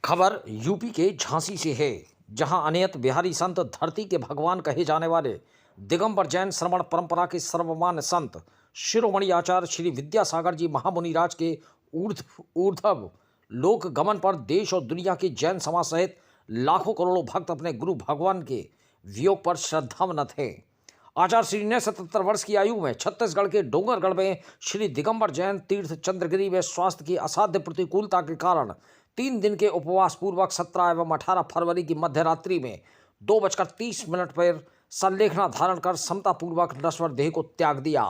खबर यूपी के झांसी से है, जहां अनियत बिहारी संत धरती के भगवान कहे जाने वाले दिगंबर जैन श्रवण परंपरा के सर्वमान्य संत शिरोमणि आचार्य श्री विद्यासागर जी महामुनिराज के ऊर्ध्व लोक गमन पर देश और दुनिया के जैन समाज सहित लाखों करोड़ों भक्त अपने गुरु भगवान के वियोग पर श्रद्धावनत हैं। आचार्य श्री ने 77 वर्ष की आयु में छत्तीसगढ़ के डोंगरगढ़ में श्री दिगंबर जैन तीर्थ चंद्रगिरी में स्वास्थ्य की असाध्य प्रतिकूलता के कारण 3 दिन के उपवास पूर्वक 17 एवं 18 फरवरी की मध्य रात्रि में 2:30 पर संलेखना धारण कर समतापूर्वक नश्वर देह को त्याग दिया।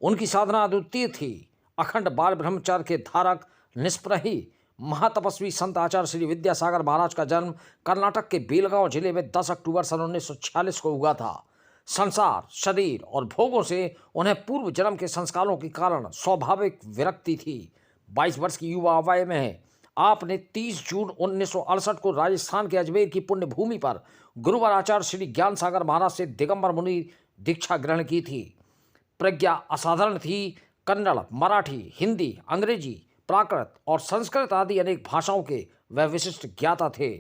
उनकी साधना अद्वितीय थी। अखंड बाल ब्रह्मचर्य के धारक निष्प्रही महातपस्वी संत आचार्य श्री विद्यासागर महाराज का जन्म कर्नाटक के बेलगांव जिले में 10 अक्टूबर सन 1946 को हुआ था। संसार, शरीर और भोगों से उन्हें पूर्व जन्म के संस्कारों के कारण स्वाभाविक विरक्ति थी। 22 वर्ष की युवा अवय में आपने 30 जून 1968 को राजस्थान के अजमेर की पुण्य भूमि पर गुरुवर आचार्य श्री ज्ञान सागर महाराज से दिगंबर मुनि दीक्षा ग्रहण की थी। प्रज्ञा असाधारण थी। कन्नड़, मराठी, हिंदी, अंग्रेजी, प्राकृत और संस्कृत आदि अनेक भाषाओं के वह विशिष्ट ज्ञाता थे।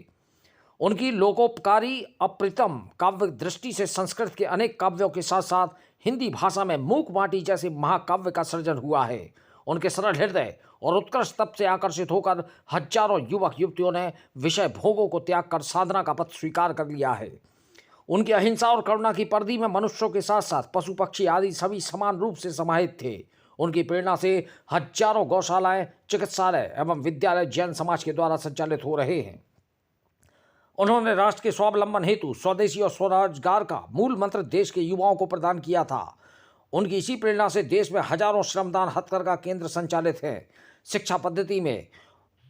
उनकी लोकोपकारी अप्रतिम काव्य दृष्टि से संस्कृत के अनेक काव्यों के साथ साथ हिंदी भाषा में मूक माटी जैसे महाकाव्य का सृजन हुआ है। उनके सरल हृदय और उत्कृष्ट तप से आकर्षित होकर हजारों युवक युवतियों ने विषय भोगों को त्याग कर साधना का पथ स्वीकार कर लिया है। उनकी अहिंसा और करुणा की परिधि में मनुष्यों के साथ साथ पशु पक्षी आदि सभी समान रूप से समाहित थे। उनकी प्रेरणा से हजारों गौशालाएं, चिकित्सालय एवं विद्यालय जैन समाज के द्वारा संचालित हो रहे हैं। उन्होंने राष्ट्र के स्वावलंबन हेतु स्वदेशी और स्वरोजगार का मूल मंत्र देश के युवाओं को प्रदान किया था। उनकी इसी प्रेरणा से देश में हजारों श्रमदान हथकरघा केंद्र संचालित हैं। शिक्षा पद्धति में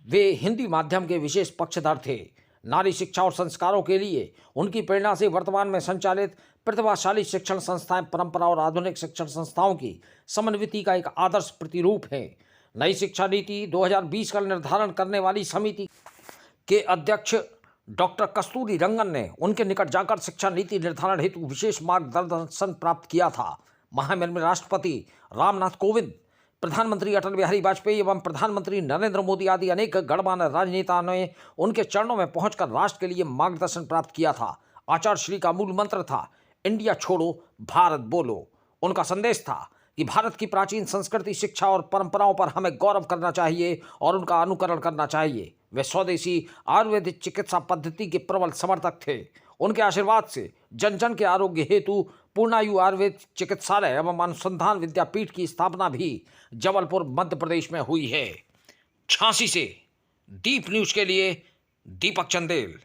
वे हिंदी माध्यम के विशेष पक्षधर थे। नारी शिक्षा और संस्कारों के लिए उनकी प्रेरणा से वर्तमान में संचालित प्रतिभाशाली शिक्षण संस्थाएं परंपरा और आधुनिक शिक्षण संस्थाओं की समन्विति का एक आदर्श प्रतिरूप है। नई शिक्षा नीति 2020 का निर्धारण करने वाली समिति के अध्यक्ष डॉक्टर कस्तूरी रंगन ने उनके निकट जाकर शिक्षा नीति निर्धारण हेतु विशेष मार्गदर्शन प्राप्त किया था। महामहिम में राष्ट्रपति रामनाथ कोविंद, प्रधानमंत्री अटल बिहारी वाजपेयी एवं प्रधानमंत्री नरेंद्र मोदी आदि अनेक गणमान्य राजनेताओं ने उनके चरणों में पहुंचकर राष्ट्र के लिए मार्गदर्शन प्राप्त किया था। आचार्य श्री का मूल मंत्र था, इंडिया छोड़ो भारत बोलो। उनका संदेश था कि भारत की प्राचीन संस्कृति, शिक्षा और परंपराओं पर हमें गौरव करना चाहिए और उनका अनुकरण करना चाहिए। वे स्वदेशी आयुर्वेदिक चिकित्सा पद्धति के प्रबल समर्थक थे। उनके आशीर्वाद से जन जन के आरोग्य हेतु पूर्णायु आयुर्वेद चिकित्सालय एवं अनुसंधान विद्यापीठ की स्थापना भी जबलपुर मध्य प्रदेश में हुई है। झांसी से दीप न्यूज के लिए दीपक चंदेल।